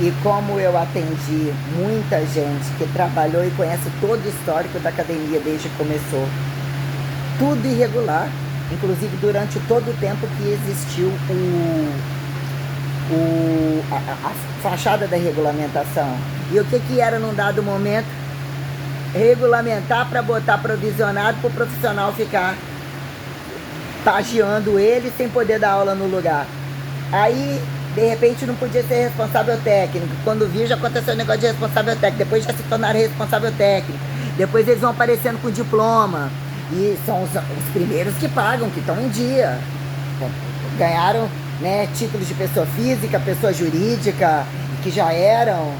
E como eu atendi muita gente que trabalhou e conhece todo o histórico da academia desde que começou, tudo irregular, inclusive durante todo o tempo que existiu a fachada da regulamentação. E o que era num dado momento? Regulamentar para botar provisionado para o profissional ficar pagiando ele sem poder dar aula no lugar. Aí, de repente, não podia ser responsável técnico. Quando viu, já aconteceu o negócio de responsável técnico. Depois já se tornaram responsável técnico. Depois eles vão aparecendo com diploma. E são os primeiros que pagam, que estão em dia. Ganharam, né, títulos de pessoa física, pessoa jurídica, que já eram.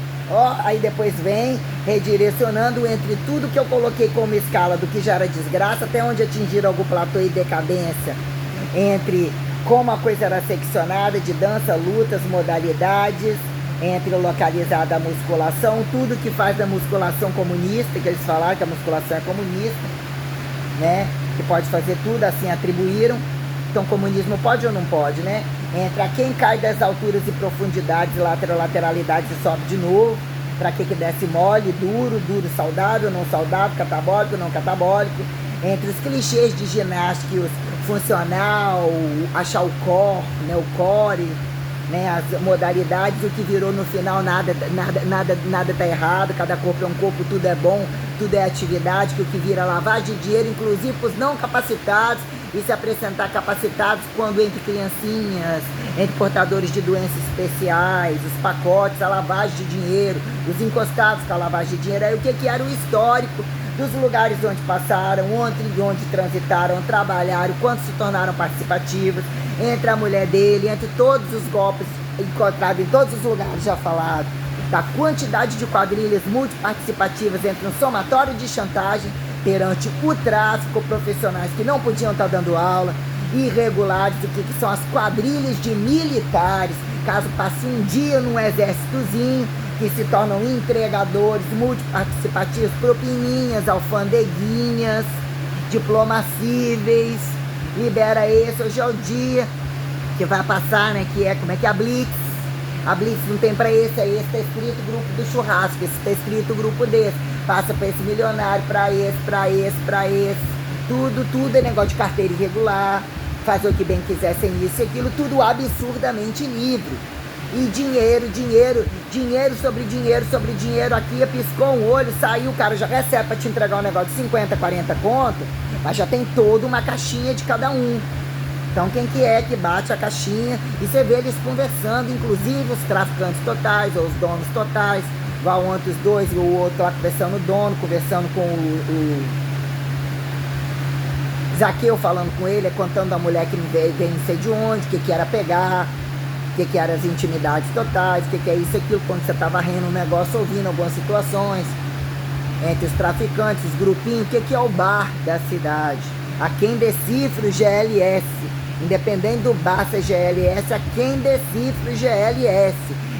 Aí depois vem redirecionando entre tudo que eu coloquei como escala do que já era desgraça até onde atingiram algum platô e decadência. Entre como a coisa era seccionada de dança, lutas, modalidades, entre localizada a musculação, tudo que faz da musculação comunista, que eles falaram que a musculação é comunista, né? Que pode fazer tudo, assim atribuíram. Então comunismo pode ou não pode, né? Entre a quem cai das alturas e profundidades, lateralidades e sobe de novo, para que desce mole, duro, saudável, não saudável, catabólico, não catabólico, entre os clichês de ginástica, funcional, achar o core, né, o core, né, as modalidades, o que virou no final nada tá errado, cada corpo é um corpo, tudo é bom, tudo é atividade, que o que vira lavagem de dinheiro, inclusive para os não capacitados, e se apresentar capacitados quando entre criancinhas, entre portadores de doenças especiais, os pacotes, a lavagem de dinheiro, os encostados com a lavagem de dinheiro. Aí o que era o histórico dos lugares onde passaram, onde transitaram, trabalharam, quanto se tornaram participativos, entre a mulher dele, entre todos os golpes encontrados em todos os lugares já falado, da quantidade de quadrilhas multiparticipativas entre um somatório de chantagem perante o tráfico, profissionais que não podiam estar dando aula, irregulares, o que são as quadrilhas de militares, caso passe um dia num exércitozinho, que se tornam entregadores, multiparticipativos, propininhas, alfandeguinhas, diplomacíveis, libera esse, hoje é o dia que vai passar, né, que é, como é que é a Blitz não tem pra esse, aí esse tá escrito grupo do churrasco, esse tá escrito grupo desse, passa pra esse milionário, pra esse, tudo é negócio de carteira irregular, fazer o que bem quiser sem isso e aquilo, tudo absurdamente livre. E dinheiro sobre dinheiro, aqui piscou um olho, saiu, o cara já recebe pra te entregar um negócio de 50, 40 conto, mas já tem toda uma caixinha de cada um. Então quem que é que bate a caixinha, e você vê eles conversando, inclusive os traficantes totais, ou os donos totais, igual ontem os dois, e o outro lá conversando o dono, conversando com o Zaqueu, falando com ele, contando a mulher que vem não sei de onde, o que era pegar, o que eram as intimidades totais, o que é isso e aquilo, quando você está varrendo um negócio, ouvindo algumas situações, entre os traficantes, os grupinhos, o que é o bar da cidade, a quem decifra o GLS, independente do bar ser GLS, a quem decifra o GLS,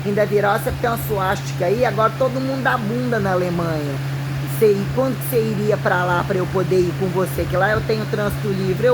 ainda virou, você tem uma suástica aí, agora todo mundo dá bunda na Alemanha, e quando que você iria pra lá pra eu poder ir com você, que lá eu tenho trânsito livre,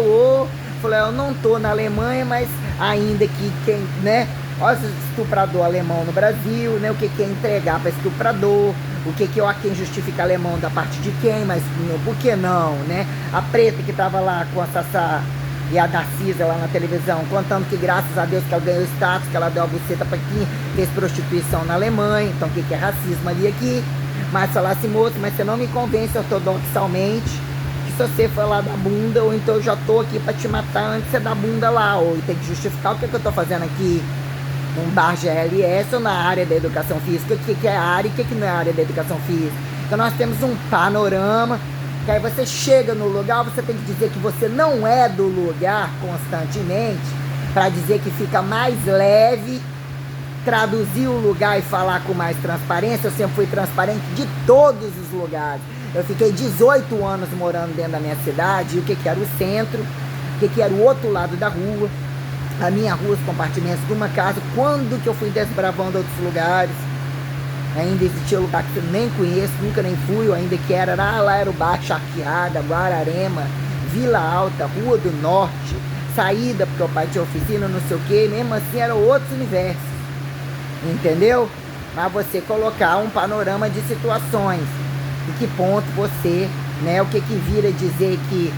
falei, eu não tô na Alemanha, mas ainda que quem, né, olha esse estuprador alemão no Brasil, né, o que é entregar para estuprador, o que é quem justifica alemão da parte de quem, mas por que não, né, a preta que tava lá com a Sassá e a Narcisa lá na televisão, contando que graças a Deus que ela ganhou status, que ela deu a buceta para quem fez prostituição na Alemanha, então o que é racismo ali aqui, mas falar assim, moço, mas você não me convence ortodoxalmente, se você for lá da bunda, ou então eu já tô aqui pra te matar antes de você dar bunda lá, ou tem que justificar o que eu tô fazendo aqui, num bar GLS ou na área da educação física, o que é a área e o que não é a área da educação física. Então nós temos um panorama, que aí você chega no lugar, você tem que dizer que você não é do lugar constantemente, para dizer que fica mais leve, traduzir o lugar e falar com mais transparência. Eu sempre fui transparente de todos os lugares. Eu fiquei 18 anos morando dentro da minha cidade, e o que era o centro, o que era o outro lado da rua, a minha rua, os compartimentos de uma casa, quando que eu fui desbravando outros lugares, ainda existia lugar que eu nem conheço, nunca nem fui, ou ainda que era, lá era o bar Charqueada, Guararema, Vila Alta, Rua do Norte, saída, porque o pai tinha oficina, não sei o que, mesmo assim eram outros universos, entendeu? mas você colocar um panorama de situações. Em que ponto você, né, o que vira dizer que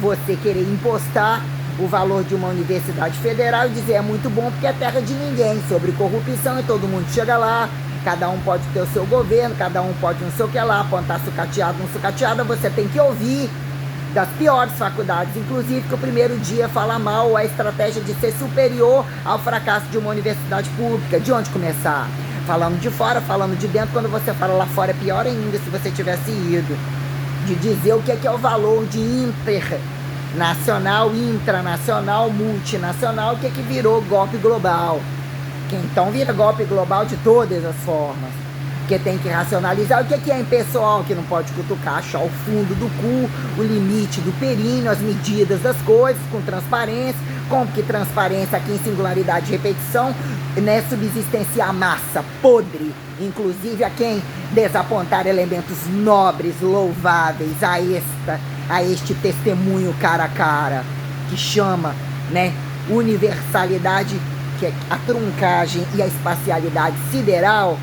você querer impostar o valor de uma universidade federal e dizer é muito bom porque é terra de ninguém, sobre corrupção e todo mundo chega lá, cada um pode ter o seu governo, cada um pode não sei o que lá, apontar sucateado, não sucateada, você tem que ouvir das piores faculdades, inclusive que o primeiro dia fala mal a estratégia de ser superior ao fracasso de uma universidade pública. De onde começar? Falando de fora, falando de dentro. Quando você fala lá fora é pior ainda se você tivesse ido. De dizer o que é o valor de internacional, intranacional, multinacional, o que virou golpe global. Que então vira golpe global de todas as formas. Porque tem que racionalizar o que é impessoal, que não pode cutucar, achar o fundo do cu, o limite do períneo, as medidas das coisas, com transparência, como que transparência aqui em singularidade e repetição, né, subsistenciar massa podre, inclusive a quem desapontar elementos nobres, louváveis, a este testemunho cara a cara, que chama, né, universalidade, que é a truncagem e a espacialidade sideral,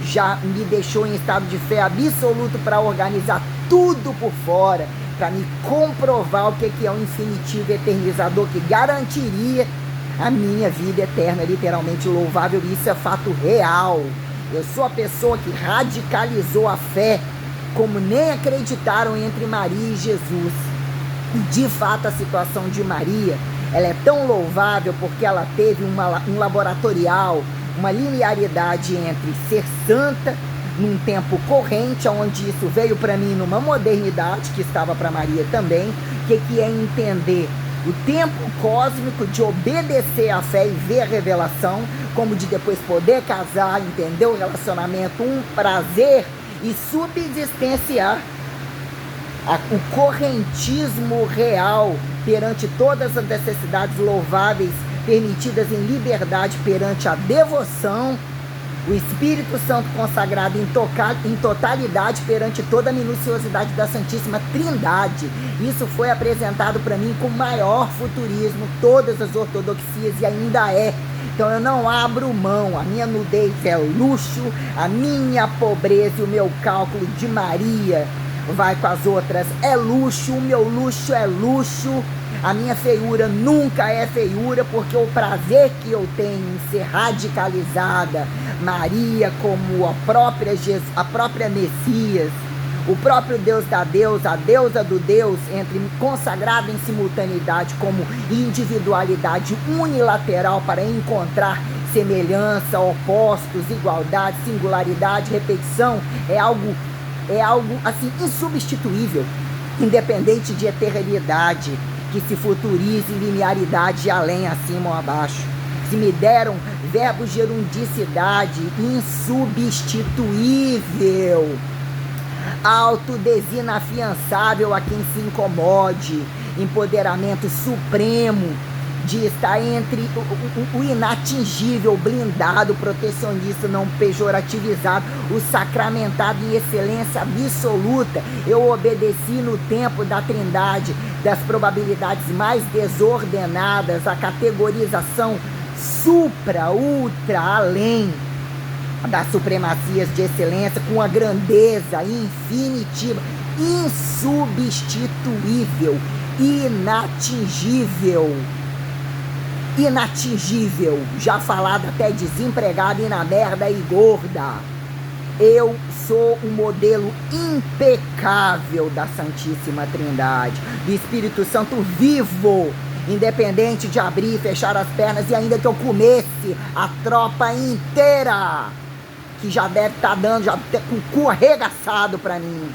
já me deixou em estado de fé absoluto para organizar tudo por fora, para me comprovar o que é o infinitivo eternizador que garantiria a minha vida eterna, literalmente louvável. Isso é fato real. Eu sou a pessoa que radicalizou a fé como nem acreditaram entre Maria e Jesus. E de fato a situação de Maria, ela é tão louvável porque ela teve um laboratorial, uma linearidade entre ser santa num tempo corrente, onde isso veio para mim numa modernidade que estava para Maria também, que é entender o tempo cósmico de obedecer à fé e ver a revelação, como de depois poder casar, entender o relacionamento, um prazer e subsistenciar o correntismo real perante todas as necessidades louváveis permitidas em liberdade perante a devoção, o Espírito Santo consagrado em totalidade perante toda a minuciosidade da Santíssima Trindade. Isso foi apresentado para mim com maior futurismo, todas as ortodoxias, e ainda é. Então eu não abro mão, a minha nudez é luxo, a minha pobreza e o meu cálculo de Maria vai com as outras é luxo, o meu luxo é luxo. A minha feiura nunca é feiura, porque o prazer que eu tenho em ser radicalizada, Maria como a própria Messias, o próprio Deus da deusa, a deusa do Deus, consagrada em simultaneidade como individualidade unilateral para encontrar semelhança, opostos, igualdade, singularidade, repetição, é algo assim insubstituível, independente de eternidade, que se futurize em linearidade além, acima ou abaixo. Se me deram verbos de erundicidade insubstituível, autodesinafiançável a quem se incomode, empoderamento supremo de estar entre o inatingível, blindado, protecionista, não pejorativizado, o sacramentado em excelência absoluta. Eu obedeci no tempo da Trindade, das probabilidades mais desordenadas, a categorização supra, ultra, além das supremacias de excelência, com a grandeza infinitiva, insubstituível, inatingível, já falado até desempregada e na merda e gorda. Eu sou um modelo impecável da Santíssima Trindade, do Espírito Santo vivo, independente de abrir e fechar as pernas, e ainda que eu comesse a tropa inteira, que já deve estar dando, já com o cu arregaçado para mim.